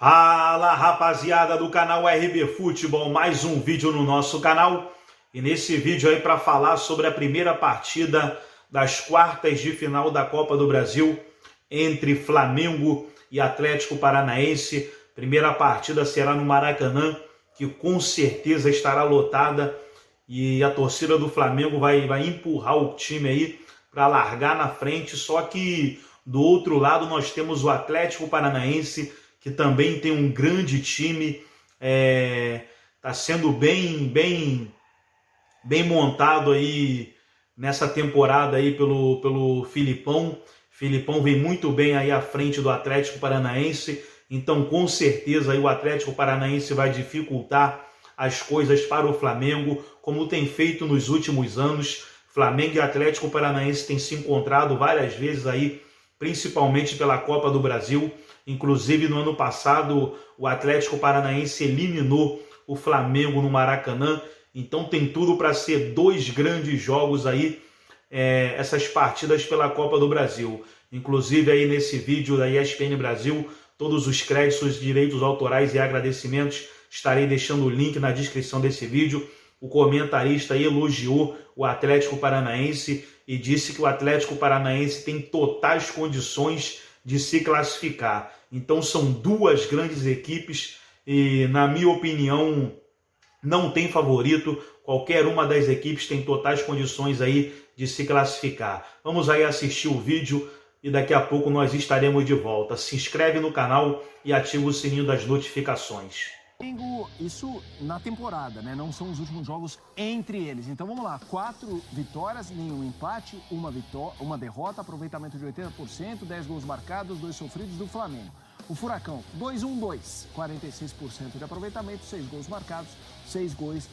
Fala, rapaziada do canal RB Futebol, mais um vídeo no nosso canal. E nesse vídeo aí para falar sobre a primeira partida das quartas de final da Copa do Brasil entre Flamengo e Atlético Paranaense. Primeira partida será no Maracanã, que com certeza estará lotada, e a torcida do Flamengo vai empurrar o time aí para largar na frente. Só que do outro lado nós temos o Atlético Paranaense, que também tem um grande time, está sendo bem montado aí nessa temporada aí pelo Filipão. Filipão vem muito bem aí à frente do Atlético Paranaense, então com certeza aí o Atlético Paranaense vai dificultar as coisas para o Flamengo, como tem feito nos últimos anos. Flamengo e Atlético Paranaense têm se encontrado várias vezes aí, principalmente pela Copa do Brasil. Inclusive, no ano passado, o Atlético Paranaense eliminou o Flamengo no Maracanã. Então, tem tudo para ser dois grandes jogos aí, essas partidas pela Copa do Brasil. Inclusive, aí nesse vídeo da ESPN Brasil, todos os créditos, direitos autorais e agradecimentos, estarei deixando o link na descrição desse vídeo. O comentarista elogiou o Atlético Paranaense e disse que o Atlético Paranaense tem totais condições de se classificar. Então são duas grandes equipes e, na minha opinião, não tem favorito. Qualquer uma das equipes tem totais condições aí de se classificar. Vamos aí assistir o vídeo e daqui a pouco nós estaremos de volta. Se inscreve no canal e ativa o sininho das notificações. Isso na temporada, né? Não são os últimos jogos entre eles. Então vamos lá, 4 vitórias, nenhum empate, uma derrota, aproveitamento de 80%, 10 gols marcados, 2 sofridos do Flamengo. O Furacão, 2-1-2, 46% de aproveitamento, 6 gols marcados, 6 gols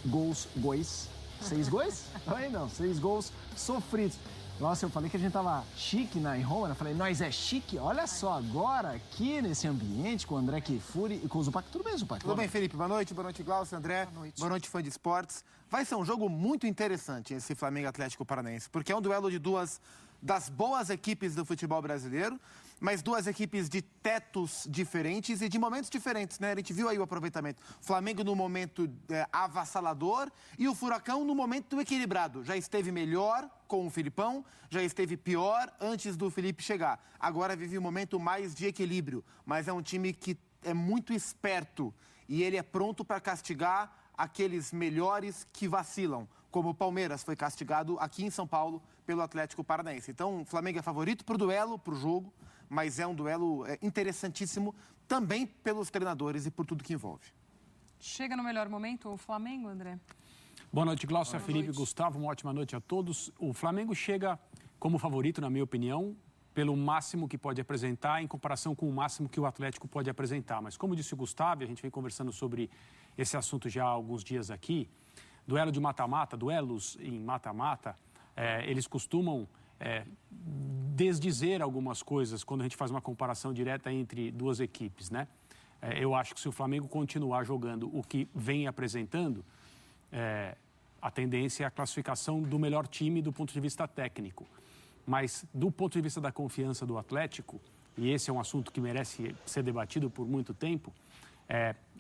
sofridos. Nossa, eu falei que a gente tava chique em Roma, eu falei, nós é chique, olha só, agora aqui nesse ambiente com o André Kfouri e com o Zupac. Tudo bem, Zupac? Tudo bem, Felipe? Boa noite, Glaucio, André. Boa noite, fã de esportes. Vai ser um jogo muito interessante esse Flamengo Atlético Paranaense, porque é um duelo de duas das boas equipes do futebol brasileiro, mas duas equipes de tetos diferentes e de momentos diferentes, né? A gente viu aí o aproveitamento. Flamengo no momento avassalador e o Furacão no momento equilibrado. Já esteve melhor com o Filipão, já esteve pior antes do Felipe chegar. Agora vive um momento mais de equilíbrio, mas é um time que é muito esperto e ele é pronto para castigar aqueles melhores que vacilam, como o Palmeiras foi castigado aqui em São Paulo pelo Atlético Paranaense. Então, o Flamengo é favorito para o duelo, para o jogo, mas é um duelo interessantíssimo também pelos treinadores e por tudo que envolve. Chega no melhor momento o Flamengo, André? Boa noite, Glaucio, Felipe, Gustavo, uma ótima noite a todos. O Flamengo chega como favorito, na minha opinião, pelo máximo que pode apresentar em comparação com o máximo que o Atlético pode apresentar. Mas como disse o Gustavo, a gente vem conversando sobre esse assunto já há alguns dias aqui, duelo de mata-mata, duelos em mata-mata, eles costumam desdizer algumas coisas quando a gente faz uma comparação direta entre duas equipes, né? Eu acho que se o Flamengo continuar jogando o que vem apresentando, a tendência é a classificação do melhor time do ponto de vista técnico. Mas do ponto de vista da confiança do Atlético, e esse é um assunto que merece ser debatido por muito tempo,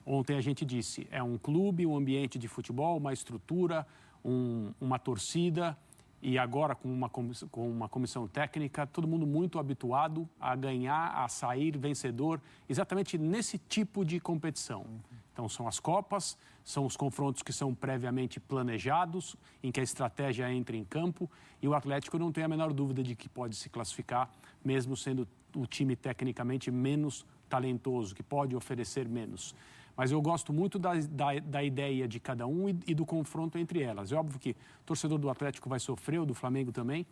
ontem a gente disse, é um clube, um ambiente de futebol, uma estrutura, uma torcida, e agora com uma comissão técnica, todo mundo muito habituado a ganhar, a sair vencedor, exatamente nesse tipo de competição. Então são as Copas, são os confrontos que são previamente planejados, em que a estratégia entra em campo, e o Atlético não tem a menor dúvida de que pode se classificar, mesmo sendo o time tecnicamente menos talentoso, que pode oferecer menos. Mas eu gosto muito da ideia de cada um e do confronto entre elas. É óbvio que o torcedor do Atlético vai sofrer, o do Flamengo também.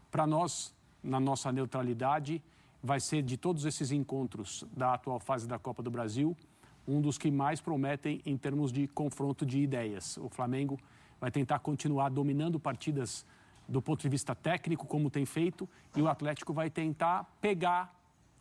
Para nós, na nossa neutralidade, vai ser de todos esses encontros da atual fase da Copa do Brasil, um dos que mais prometem em termos de confronto de ideias. O Flamengo vai tentar continuar dominando partidas do ponto de vista técnico, como tem feito, e o Atlético vai tentar pegar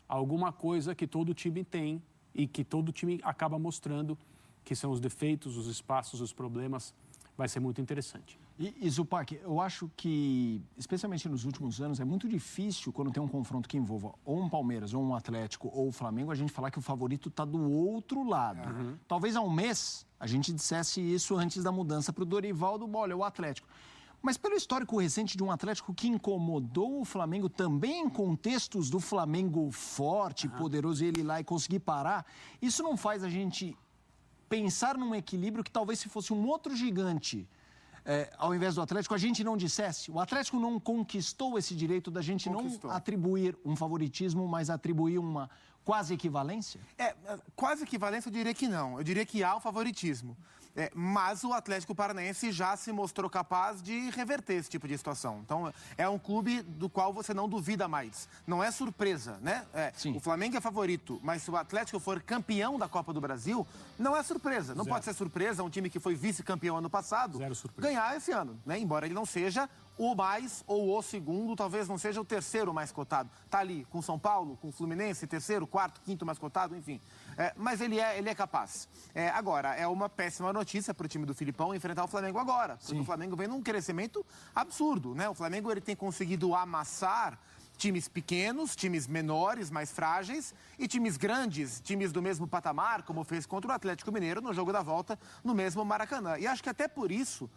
alguma coisa que todo time tem e que todo time acaba mostrando, que são os defeitos, os espaços, os problemas. Vai ser muito interessante. E Zupac, eu acho que, especialmente nos últimos anos, é muito difícil quando tem um confronto que envolva ou um Palmeiras, ou um Atlético, ou o Flamengo, a gente falar que o favorito está do outro lado. Talvez há um mês a gente dissesse isso antes da mudança para o Dorival do olha, o Atlético. Mas pelo histórico recente de um Atlético que incomodou o Flamengo também em contextos do Flamengo forte, poderoso, ele ir lá e conseguir parar, isso não faz a gente pensar num equilíbrio que talvez se fosse um outro gigante, ao invés do Atlético, a gente não dissesse. O Atlético não conquistou esse direito da gente não atribuir um favoritismo, mas atribuir uma quase equivalência? Quase equivalência eu diria que não. Eu diria que há o favoritismo. Mas o Atlético Paranaense já se mostrou capaz de reverter esse tipo de situação. Então, é um clube do qual você não duvida mais. Não é surpresa, né? O Flamengo é favorito, mas se o Atlético for campeão da Copa do Brasil, não é surpresa. Não pode ser surpresa um time que foi vice-campeão ano passado ganhar esse ano, né? Embora ele não seja o mais ou o segundo, talvez não seja o terceiro mais cotado. Tá ali com São Paulo, com Fluminense, terceiro, quarto, quinto mais cotado, enfim. Mas ele é capaz. Agora, é uma péssima notícia para o time do Filipão enfrentar o Flamengo agora. Porque o Flamengo vem num crescimento absurdo, né? O Flamengo ele tem conseguido amassar times pequenos, times menores, mais frágeis, e times grandes, times do mesmo patamar, como fez contra o Atlético Mineiro no jogo da volta, no mesmo Maracanã. E acho que até por isso,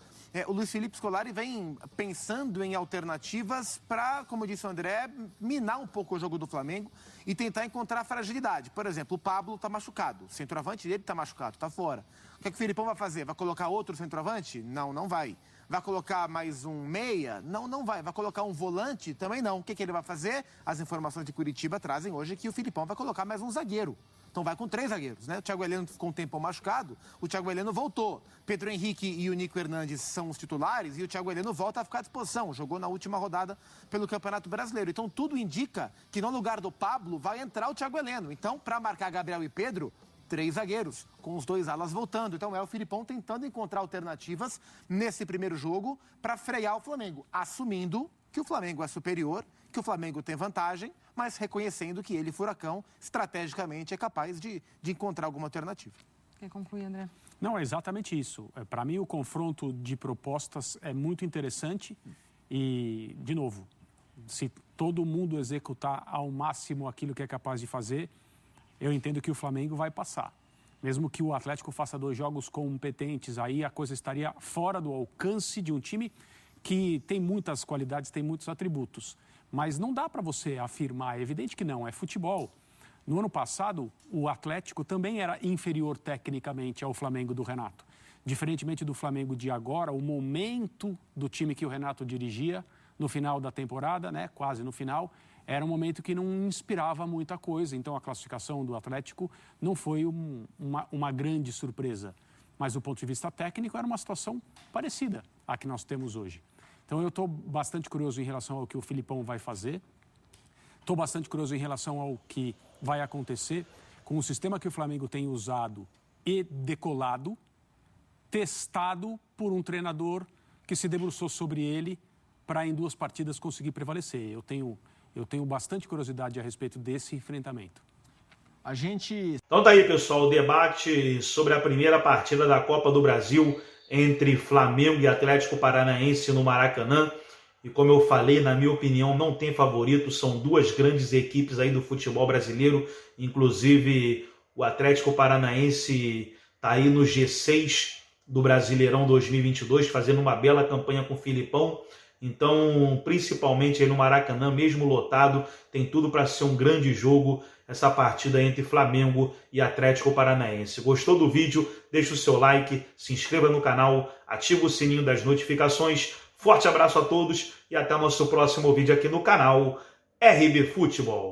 o Luiz Felipe Scolari vem pensando em alternativas para, como disse o André, minar um pouco o jogo do Flamengo e tentar encontrar fragilidade. Por exemplo, o Pablo está machucado, o centroavante dele está machucado, está fora. O que o Filipão vai fazer? Vai colocar outro centroavante? Não vai. Vai colocar mais um meia? Não vai. Vai colocar um volante? Também não. O que ele vai fazer? As informações de Curitiba trazem hoje que o Filipão vai colocar mais um zagueiro. Então vai com 3 zagueiros, né? O Thiago Heleno ficou um tempo machucado, o Thiago Heleno voltou. Pedro Henrique e o Nico Hernandes são os titulares e o Thiago Heleno volta a ficar à disposição. Jogou na última rodada pelo Campeonato Brasileiro. Então tudo indica que no lugar do Pablo vai entrar o Thiago Heleno. Então, para marcar Gabriel e Pedro, 3 zagueiros, com os 2 alas voltando. Então é o Filipão tentando encontrar alternativas nesse primeiro jogo para frear o Flamengo, assumindo que o Flamengo é superior, que o Flamengo tem vantagem, mas reconhecendo que ele, Furacão, estrategicamente é capaz de encontrar alguma alternativa. Quer concluir, André? Não, é exatamente isso. Para mim, o confronto de propostas é muito interessante e, de novo, se todo mundo executar ao máximo aquilo que é capaz de fazer, eu entendo que o Flamengo vai passar. Mesmo que o Atlético faça 2 jogos competentes, aí a coisa estaria fora do alcance de um time que tem muitas qualidades, tem muitos atributos. Mas não dá para você afirmar, é evidente que não, é futebol. No ano passado, o Atlético também era inferior tecnicamente ao Flamengo do Renato. Diferentemente do Flamengo de agora, o momento do time que o Renato dirigia no final da temporada, né, quase no final, era um momento que não inspirava muita coisa. Então, a classificação do Atlético não foi uma grande surpresa. Mas, do ponto de vista técnico, era uma situação parecida à que nós temos hoje. Então, eu estou bastante curioso em relação ao que o Filipão vai fazer. Estou bastante curioso em relação ao que vai acontecer com o sistema que o Flamengo tem usado e decolado, testado por um treinador que se debruçou sobre ele para, em 2 partidas, conseguir prevalecer. Eu tenho bastante curiosidade a respeito desse enfrentamento. Então tá aí, pessoal, o debate sobre a primeira partida da Copa do Brasil entre Flamengo e Atlético Paranaense no Maracanã. E como eu falei, na minha opinião, não tem favorito, são 2 grandes equipes aí do futebol brasileiro, inclusive o Atlético Paranaense está aí no G6 do Brasileirão 2022, fazendo uma bela campanha com o Filipão. Então, principalmente aí no Maracanã, mesmo lotado, tem tudo para ser um grande jogo, essa partida entre Flamengo e Atlético Paranaense. Gostou do vídeo? Deixa o seu like, se inscreva no canal, ativa o sininho das notificações. Forte abraço a todos e até o nosso próximo vídeo aqui no canal RB Futebol.